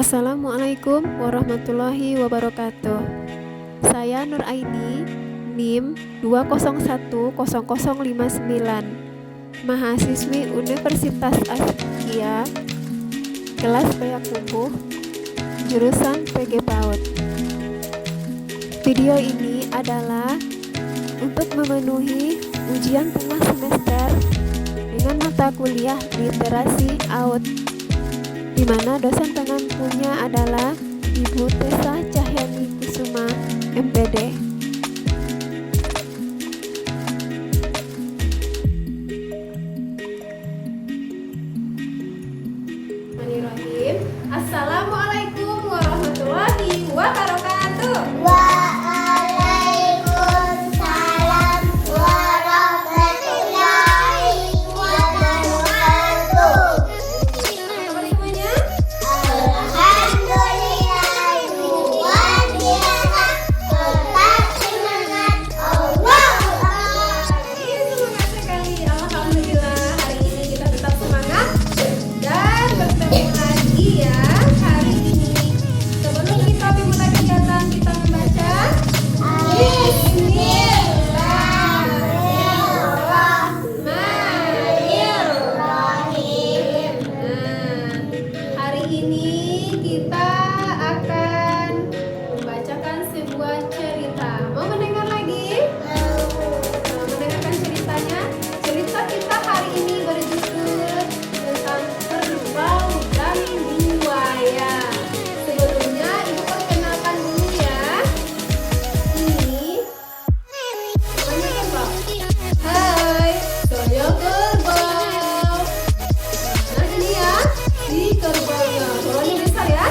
Assalamualaikum warahmatullahi wabarakatuh. Saya Nur Aini, NIM 2010059, mahasiswi Universitas Askia, kelas Payakumbuh, jurusan PG PAUD. Video ini adalah untuk memenuhi ujian tengah semester dengan mata kuliah literasi AUD, di mana dosen pengampunya adalah Ibu Tessa Cahyani Kusuma, MPD. Bismillahirrahmanirrahim. Assalamualaikum warahmatullahi wabarakatuh. Waalaikumsalam warahmatullahi wabarakatuh. Teman-teman semuanya, Alhamdulillahirobbilalamin. Tetap semangat, Allahu Akbar. semangat sekali. Alhamdulillah, hari ini kita tetap semangat dan bertemu lagi ya hari ini. Sebelum kita memulai kegiatan, kita membaca Bismillahirrahmanirrahim. Nah, hari ini kita akan membacakan sebuah cerita. Mau mendengar lagi? Mendengarkan ceritanya. Cerita kita hari ini berjudul tentang kerbau dan buaya. Sebelumnya ibu perkenalkan dulu ya. Ini namanya kerbau. Hai, saya kerbau. Nah ini ya, si kerbaunya. Suaranya besar ya.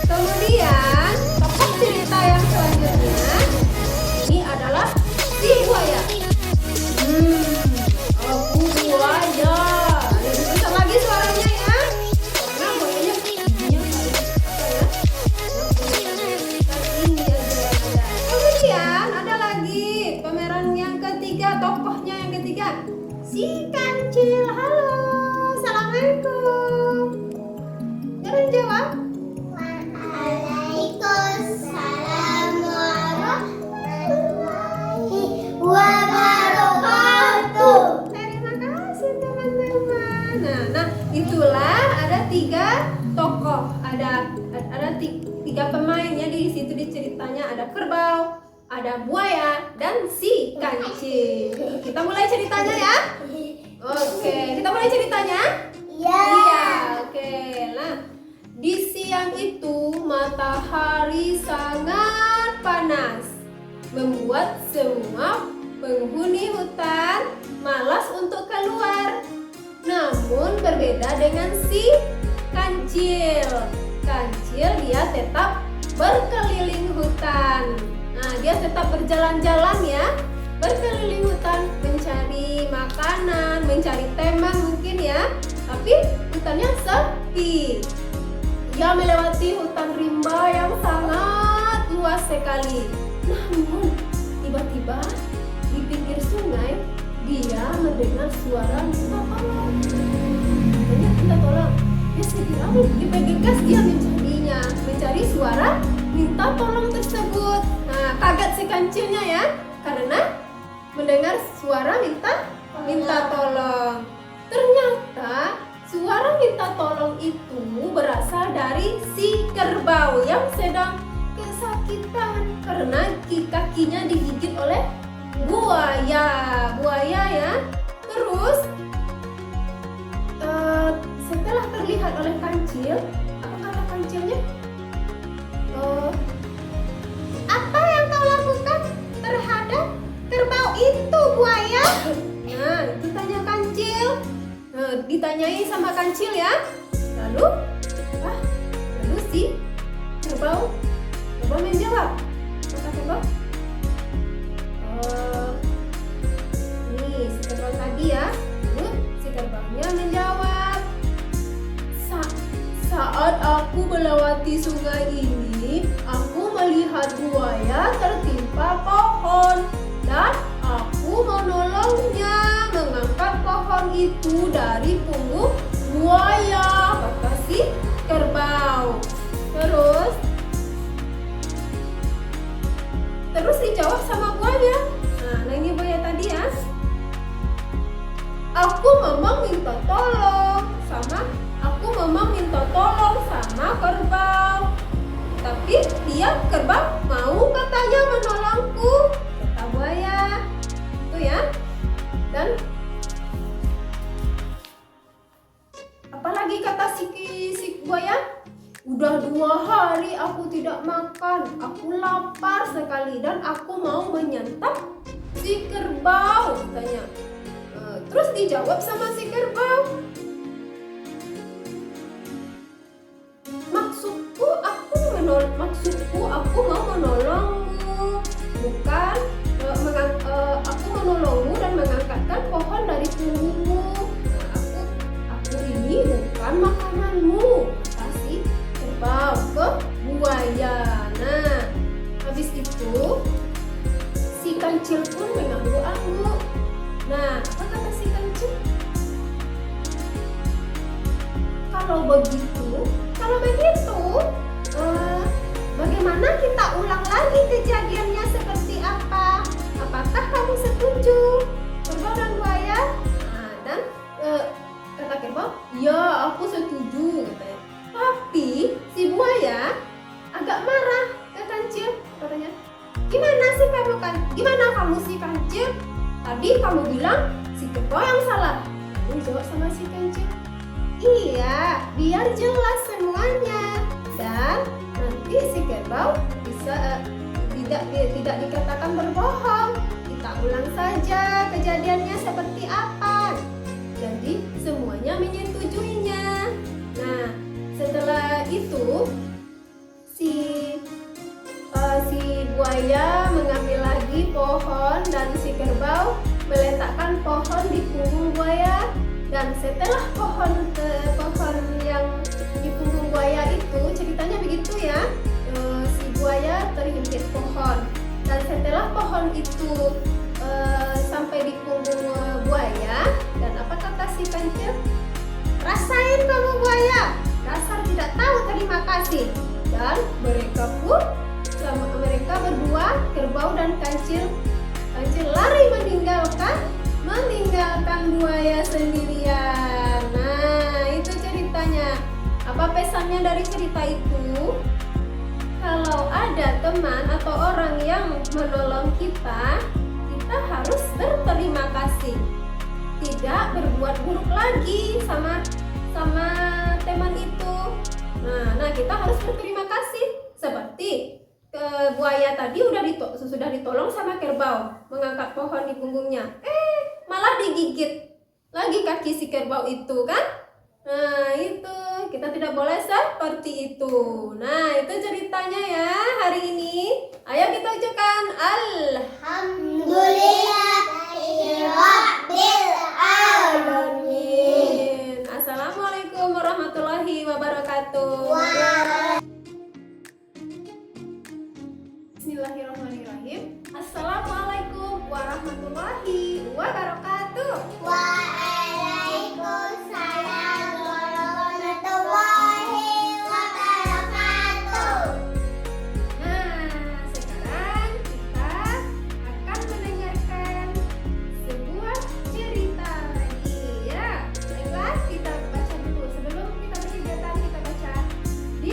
Kemudian tokoh cerita yang selanjutnya ini adalah si buaya. Aku buaya. Lebih besar lagi suaranya ya. Karena buayanya giginya paling ini aja. Kemudian ada lagi pemeran yang ketiga, tokohnya yang ketiga, si kancil. Halo, assalamualaikum. Jangan jawab. Waalaikumsalam warahmatullahi wabarakatuh. Terima kasih teman-teman. Nah, itulah ada tiga tokoh, ada tiga pemain ya di situ. Di ceritanya ada kerbau, ada buaya, dan si kancil. Kita mulai ceritanya ya. Oke, kita mulai ceritanya. Ya. Iya, oke. Nah, di siang itu matahari sangat panas, membuat semua penghuni hutan malas untuk keluar. Namun berbeda dengan si kancil. Kancil dia tetap berkeliling hutan. Nah, dia tetap berjalan-jalan ya, berkeliling hutan mencari makanan, mencari teman mungkin ya. Tapi hutannya sepi. Dia melewati hutan rimba yang sangat luas sekali. Namun tiba-tiba di pinggir sungai dia mendengar suara minta tolong. Minta tolong. Dia segera dipegas, dia mencari suara minta tolong tersebut. Nah, kaget si kancilnya ya, karena mendengar suara minta tolong. Ternyata suara minta tolong itu berasal dari si kerbau yang sedang kesakitan karena kakinya digigit oleh buaya ya. Terus setelah terlihat oleh kancil, apa kata kancilnya? Apa yang kau lakukan terhadap kerbau itu, buaya? Nah, itu tanya kancil. Nah, ditanyai sama kancil ya. Lalu si kerbau menjawab. Kata kerbau, nih si kerbau tadi ya. Lalu si kerbaunya menjawab, saat aku melewati sungai ini, aku melihat buaya tertimpa pohon dan aku menolongnya mengangkat pohon itu dari punggung buaya, kata si kerbau. dijawab sama buaya. Nah ini buaya tadi ya. Aku memang minta tolong sama kerbau. Tapi dia kerbau mau katanya menolongku, kata buaya. Itu ya. Dan apalagi kata si buaya? Udah 2 hari aku tidak makan, aku lapar sekali dan aku mau menyantap si kerbau, katanya. Terus dijawab sama si kerbau, maksudku aku mau menolongmu, bukan aku menolongmu dan mengangkatkan pohon dari punggungmu. Aku ini bukan makananmu, kata si kerbau ke buaya. Nah, habis itu si kancil pun mengangguk-angguk. Nah, apa kata si kancil? Kalau begitu, bagaimana kita ulang lagi kejadiannya seperti apa? Apakah kamu setuju, kerbau dan buaya? Dan kata kerbau, ya aku setuju, katanya. Tapi si buaya agak marah ke kancil, katanya. Gimana kamu si kancil? Tadi kamu bilang si kerbau yang salah. Kamu jawab sama si kancil, iya, biar jelas semuanya. Dan nanti si kerbau bisa tidak dikatakan berbohong. Kita ulang saja kejadiannya seperti apa. Jadi semuanya menyetujuinya. Nah, setelah itu si buaya mengambil lagi pohon dan si kerbau meletakkan pohon di punggung buaya. Dan setelah pohon yang di punggung buaya itu, ceritanya begitu ya, si buaya terhimpit pohon. Dan setelah pohon itu sampai di punggung buaya, dan apa kata si kancil? Rasain kamu buaya, dasar tidak tahu terima kasih. Dan mereka berdua, kerbau dan kancil lari meninggalkan buaya sendirian. Nah, itu ceritanya. Apa pesannya dari cerita itu? Kalau ada teman atau orang yang menolong kita harus berterima kasih. Tidak berbuat buruk lagi sama teman itu. Nah, kita harus berterima kasih. Seperti buaya tadi sudah ditolong sama kerbau mengangkat pohon di punggungnya. Malah digigit lagi kaki si kerbau itu kan. Nah, itu kita tidak boleh seperti itu. Nah, itu ceritanya ya hari ini. Ayo kita ucapkan Alhamdulillahirabbil alamin. Assalamualaikum warahmatullahi wabarakatuh. Bismillahirrahmanirrahim. Assalamualaikum warahmatullahi wabarakatuh. Waalaikumsalam warahmatullahi wabarakatuh. Nah, sekarang kita akan mendengarkan sebuah cerita lagi ya. Baiklah, kita baca dulu. Sebelum kita berkegiatan, kita baca. Di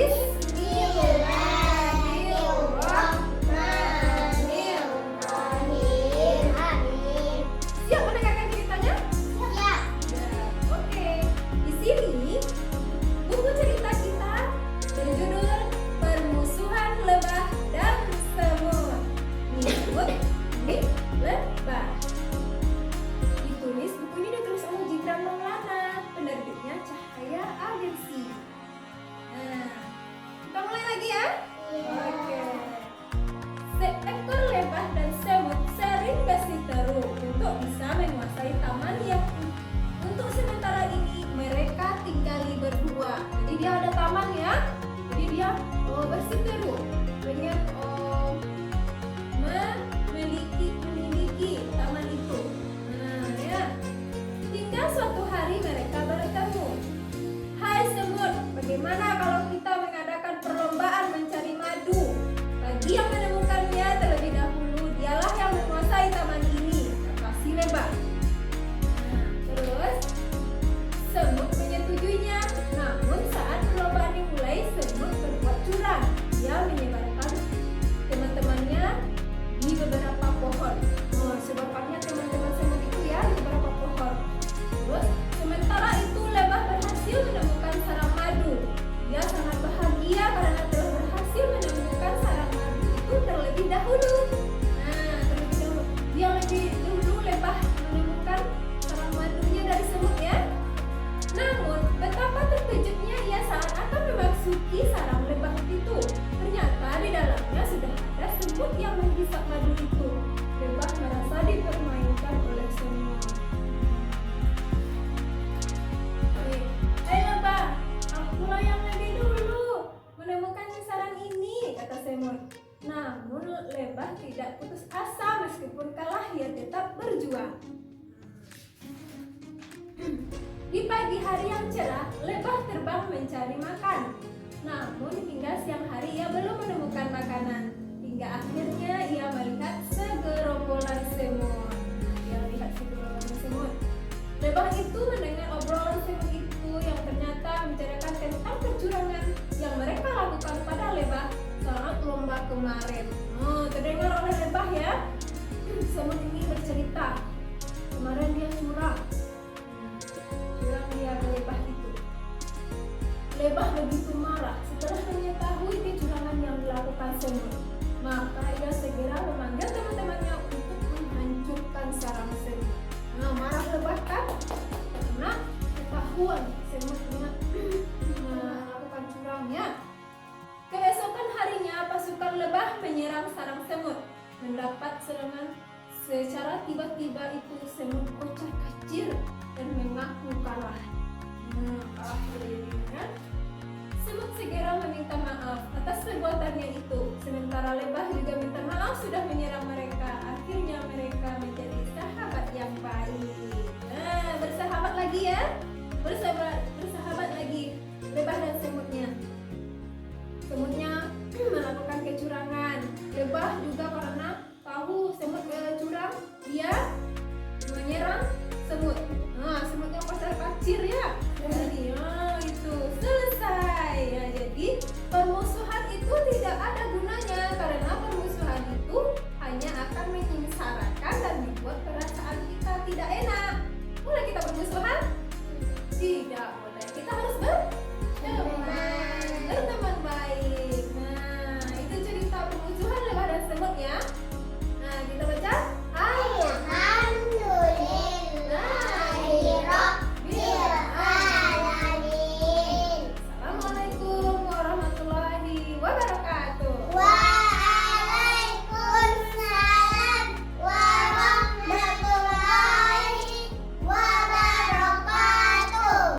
pagi hari yang cerah, lebah terbang mencari makan. Namun hingga siang hari ia belum menemukan makanan. Hingga akhirnya ia melihat segerombolan semut. Ia melihat segerombolan semut. Lebah itu mendengar obrolan semut itu yang ternyata menceritakan tentang kecurangan yang mereka lakukan pada lebah saat lomba kemarin. Terdengar oleh lebah ya. Semut ini bercerita, kemarin dia curang dia lebah itu. Lebah begitu marah setelah mengetahui kecurangan yang dilakukan semut. Maka ia segera memanggil teman-temannya untuk menghancurkan sarang semut. Marah lebah kan? Karena ketahuan semut melakukan curangnya. Keesokan harinya pasukan lebah menyerang sarang semut. Mendapat serangan secara tiba-tiba itu semut kocar kacir dan mengaku kalah.